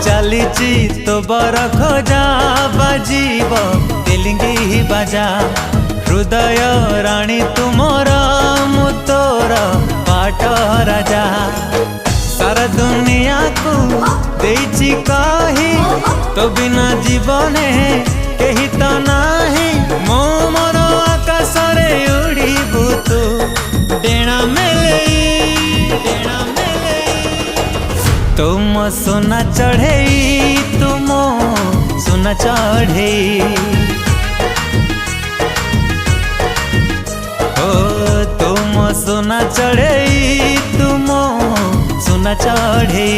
चलीची तो बर खोजा बाजीब तेलिंगी बाजा हृदय राणी तुमर मु तोर पाट राजा सारा दुनिया को देइची कही तो बिना जीवने कही तो नाही मो मोर आकाश रे उड़ीबू तू डेणा मेले तुम सोना चढ़े तुम सोना चढ़े ओ तुम सोना चढ़े तुम सोना चढ़े।